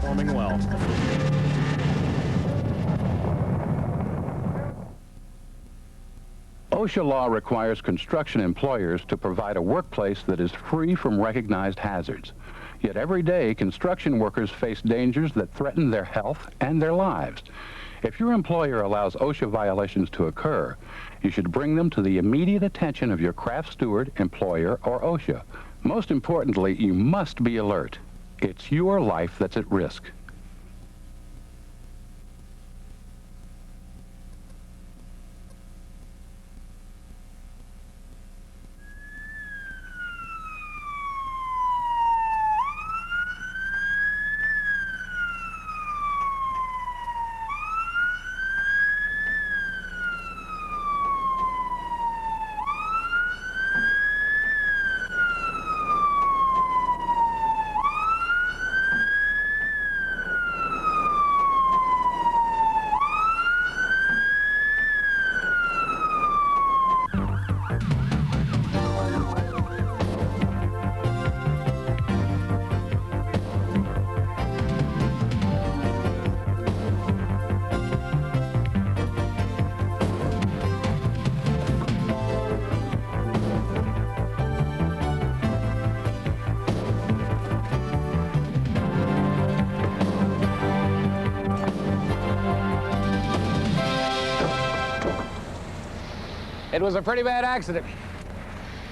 performing well. OSHA law requires construction employers to provide a workplace that is free from recognized hazards. Yet every day, construction workers face dangers that threaten their health and their lives. If your employer allows OSHA violations to occur, you should bring them to the immediate attention of your craft steward, employer, or OSHA. Most importantly, you must be alert. It's your life that's at risk. It was a pretty bad accident.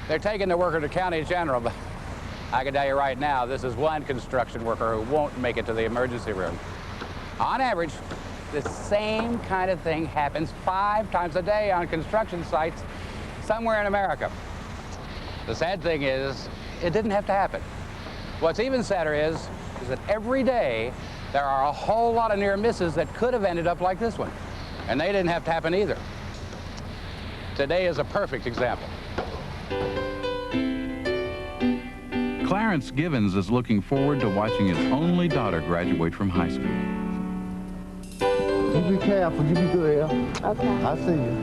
They're taking the worker to County General, but I can tell you right now, this is one construction worker who won't make it to the emergency room. On average, the same kind of thing happens 5 times a day on construction sites somewhere in America. The sad thing is, it didn't have to happen. What's even sadder is that every day there are a whole lot of near misses that could have ended up like this one, and they didn't have to happen either. Today is a perfect example. Clarence Givens is looking forward to watching his only daughter graduate from high school. You be careful, you be good here. Okay. I'll see you.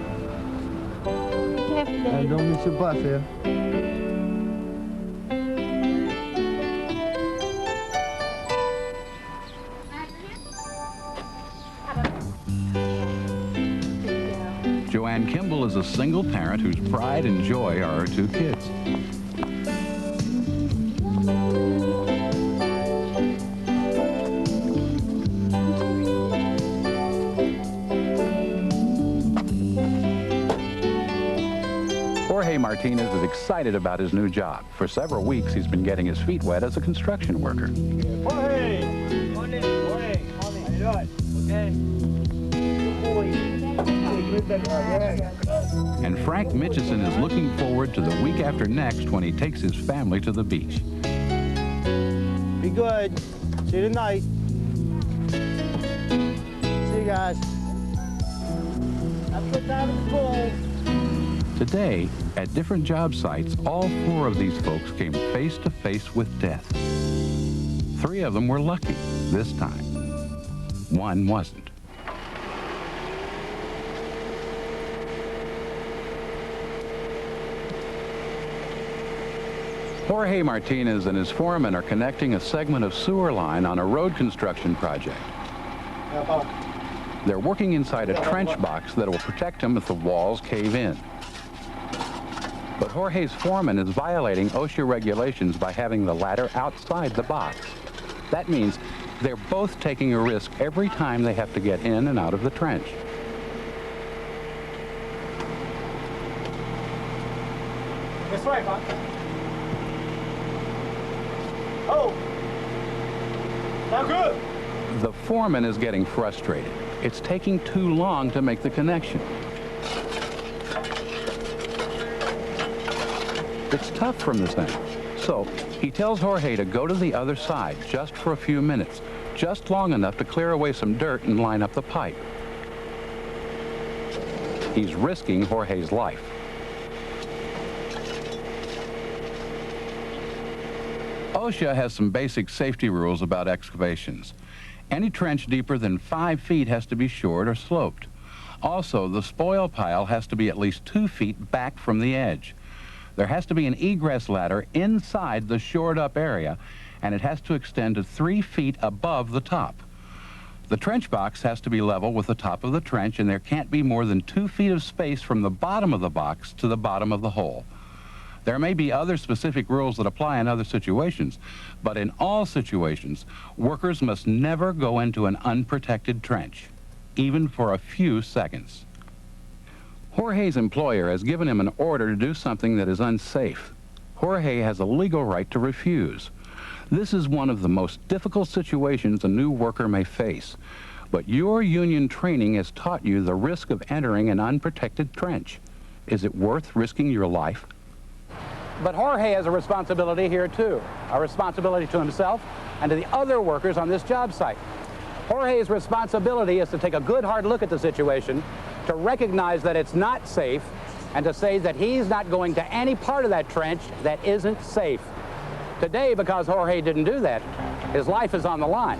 Be careful, And Daddy. don't miss your bus here. Joanne Kimball is a single parent whose pride and joy are her 2 kids. Jorge Martinez is excited about his new job. For several weeks, he's been getting his feet wet as a construction worker. Jorge! Morning, Jorge. How you doing? Okay. And Frank Mitchison is looking forward to the week after next when he takes his family to the beach. Be good. See you tonight. See you guys. Have a good time at school. Today, at different job sites, all 4 of these folks came face to face with death. 3 of them were lucky this time. 1 wasn't. Jorge Martinez and his foreman are connecting a segment of sewer line on a road construction project. They're working inside a trench box that will protect them if the walls cave in. But Jorge's foreman is violating OSHA regulations by having the ladder outside the box. That means they're both taking a risk every time they have to get in and out of the trench. That's right, Bob. Oh! Now good! The foreman is getting frustrated. It's taking too long to make the connection. It's tough from this thing. So he tells Jorge to go to the other side just for a few minutes, just long enough to clear away some dirt and line up the pipe. He's risking Jorge's life. OSHA has some basic safety rules about excavations. Any trench deeper than 5 feet has to be shored or sloped. Also, the spoil pile has to be at least 2 feet back from the edge. There has to be an egress ladder inside the shored up area, and it has to extend to 3 feet above the top. The trench box has to be level with the top of the trench, and there can't be more than 2 feet of space from the bottom of the box to the bottom of the hole. There may be other specific rules that apply in other situations, but in all situations, workers must never go into an unprotected trench, even for a few seconds. Jorge's employer has given him an order to do something that is unsafe. Jorge has a legal right to refuse. This is one of the most difficult situations a new worker may face, but your union training has taught you the risk of entering an unprotected trench. Is it worth risking your life? But Jorge has a responsibility here too, a responsibility to himself and to the other workers on this job site. Jorge's responsibility is to take a good hard look at the situation, to recognize that it's not safe, and to say that he's not going to any part of that trench that isn't safe. Today, because Jorge didn't do that, his life is on the line.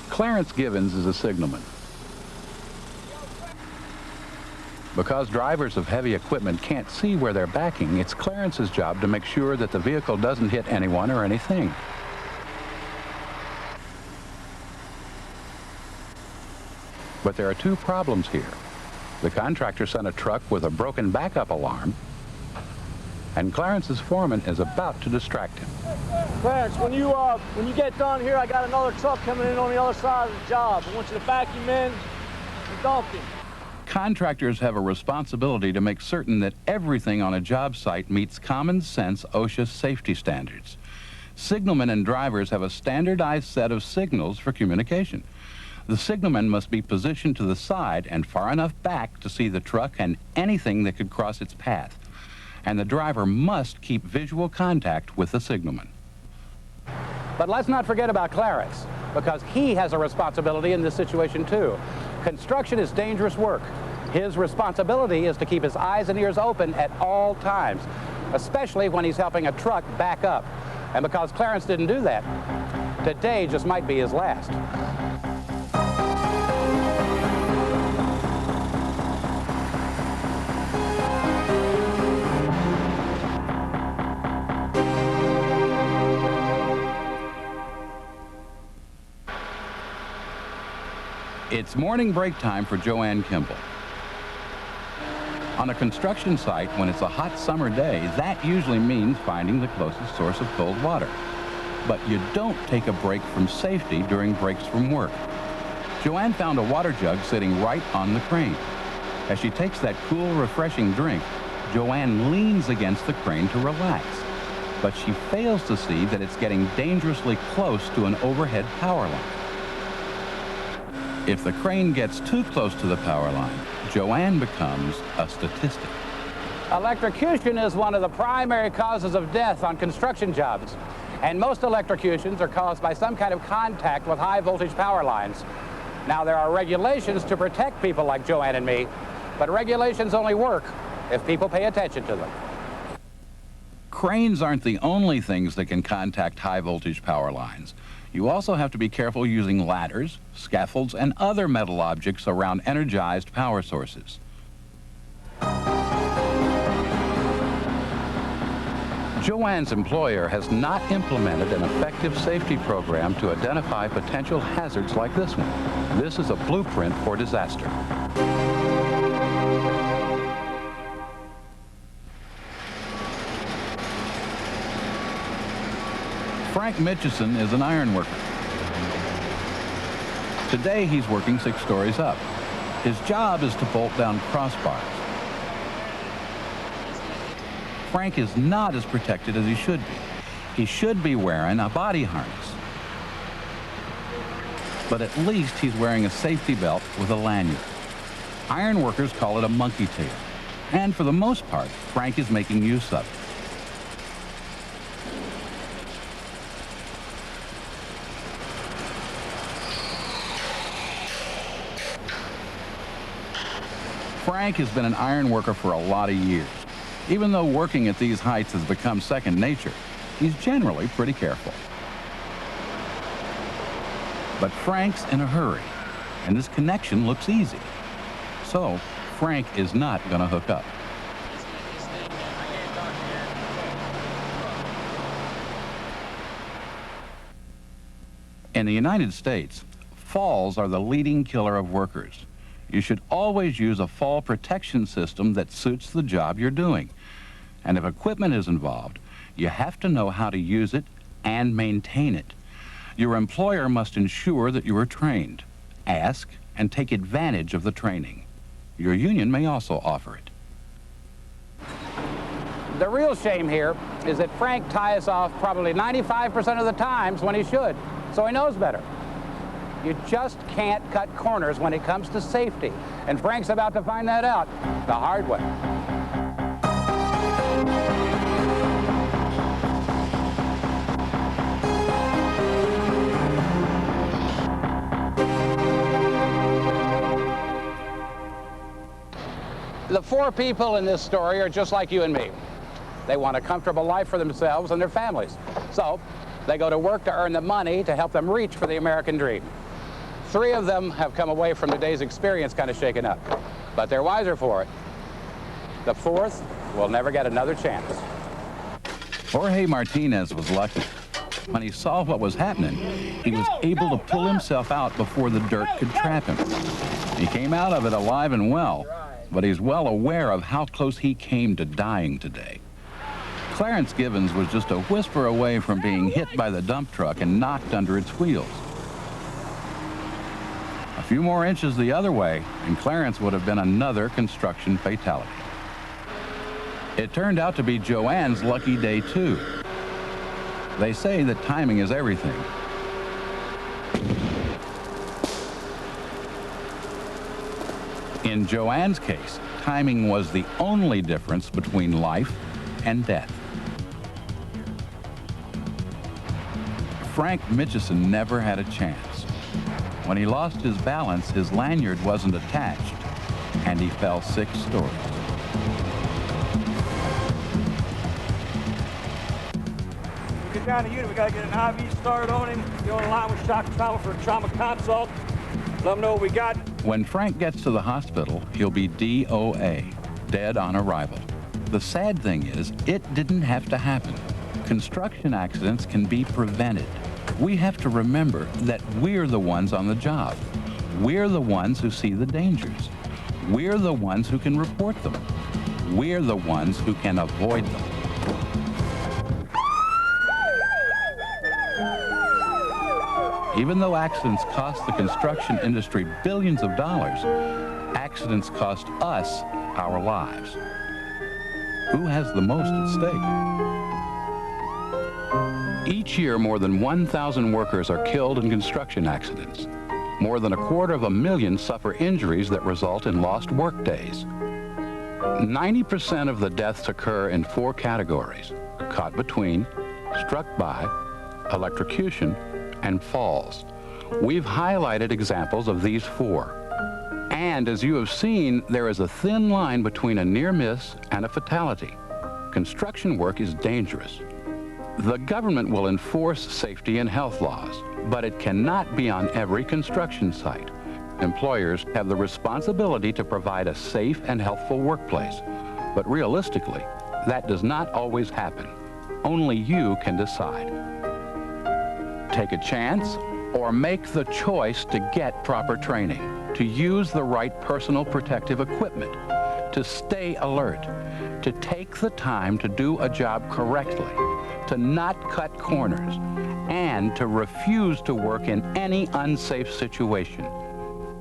Clarence Givens is a signalman. Because drivers of heavy equipment can't see where they're backing, it's Clarence's job to make sure that the vehicle doesn't hit anyone or anything. But there are 2 problems here. The contractor sent a truck with a broken backup alarm, and Clarence's foreman is about to distract him. Clarence, when you get done here, I got another truck coming in on the other side of the job. I want you to vacuum in and dump him. Contractors have a responsibility to make certain that everything on a job site meets common sense OSHA safety standards. Signalmen and drivers have a standardized set of signals for communication. The signalman must be positioned to the side and far enough back to see the truck and anything that could cross its path. And the driver must keep visual contact with the signalman. But let's not forget about Clarence, because he has a responsibility in this situation too. Construction is dangerous work. His responsibility is to keep his eyes and ears open at all times, especially when he's helping a truck back up. And because Clarence didn't do that, today just might be his last. It's morning break time for Joanne Kimball. On a construction site, when it's a hot summer day, that usually means finding the closest source of cold water. But you don't take a break from safety during breaks from work. Joanne found a water jug sitting right on the crane. As she takes that cool, refreshing drink, Joanne leans against the crane to relax. But she fails to see that it's getting dangerously close to an overhead power line. If the crane gets too close to the power line, Joanne becomes a statistic. Electrocution is one of the primary causes of death on construction jobs. And most electrocutions are caused by some kind of contact with high voltage power lines. Now, there are regulations to protect people like Joanne and me, but regulations only work if people pay attention to them. Cranes aren't the only things that can contact high voltage power lines. You also have to be careful using ladders, scaffolds, and other metal objects around energized power sources. Joanne's employer has not implemented an effective safety program to identify potential hazards like this one. This is a blueprint for disaster. Frank Mitchison is an iron worker. Today he's working 6 stories up. His job is to bolt down crossbars. Frank is not as protected as he should be. He should be wearing a body harness. But at least he's wearing a safety belt with a lanyard. Iron workers call it a monkey tail. And for the most part, Frank is making use of it. Frank has been an iron worker for a lot of years. Even though working at these heights has become second nature, he's generally pretty careful. But Frank's in a hurry, and this connection looks easy. So Frank is not going to hook up. In the United States, falls are the leading killer of workers. You should always use a fall protection system that suits the job you're doing. And if equipment is involved, you have to know how to use it and maintain it. Your employer must ensure that you are trained. Ask and take advantage of the training. Your union may also offer it. The real shame here is that Frank ties off probably 95% of the times when he should, so he knows better. You just can't cut corners when it comes to safety, and Frank's about to find that out the hard way. The four people in this story are just like you and me. They want a comfortable life for themselves and their families. So they go to work to earn the money to help them reach for the American dream. 3 of them have come away from today's experience kind of shaken up, but they're wiser for it. The 4th will never get another chance. Jorge Martinez was lucky. When he saw what was happening, he was able to pull himself out before the dirt could trap him. He came out of it alive and well, but he's well aware of how close he came to dying today. Clarence Givens was just a whisper away from being hit by the dump truck and knocked under its wheels. A few more inches the other way, and Clarence would have been another construction fatality. It turned out to be Joanne's lucky day, too. They say that timing is everything. In Joanne's case, timing was the only difference between life and death. Frank Mitchison never had a chance. When he lost his balance, his lanyard wasn't attached, and he fell 6 stories. Get down to unit, we gotta get an IV started on him. Go on the line with shock trauma for a trauma consult. Let them know what we got. When Frank gets to the hospital, he'll be DOA, dead on arrival. The sad thing is, it didn't have to happen. Construction accidents can be prevented. We have to remember that we're the ones on the job. We're the ones who see the dangers. We're the ones who can report them. We're the ones who can avoid them. Even though accidents cost the construction industry billions of dollars, accidents cost us our lives. Who has the most at stake? Each year, more than 1,000 workers are killed in construction accidents. More than 250,000 suffer injuries that result in lost work days. 90% of the deaths occur in 4 categories: caught between, struck by, electrocution, and falls. We've highlighted examples of these 4. And as you have seen, there is a thin line between a near miss and a fatality. Construction work is dangerous. The government will enforce safety and health laws, but it cannot be on every construction site. Employers have the responsibility to provide a safe and healthful workplace, but realistically, that does not always happen. Only you can decide. Take a chance or make the choice to get proper training, to use the right personal protective equipment, to stay alert, to take the time to do a job correctly, to not cut corners, and to refuse to work in any unsafe situation.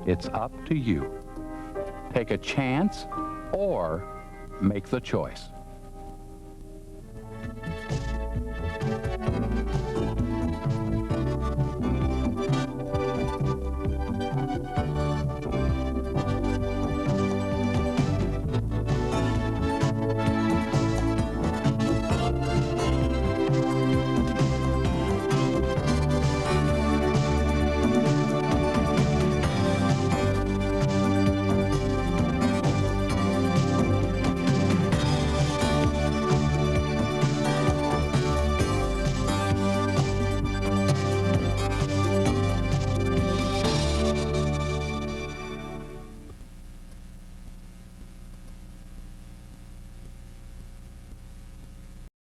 It's up to you. Take a chance or make the choice.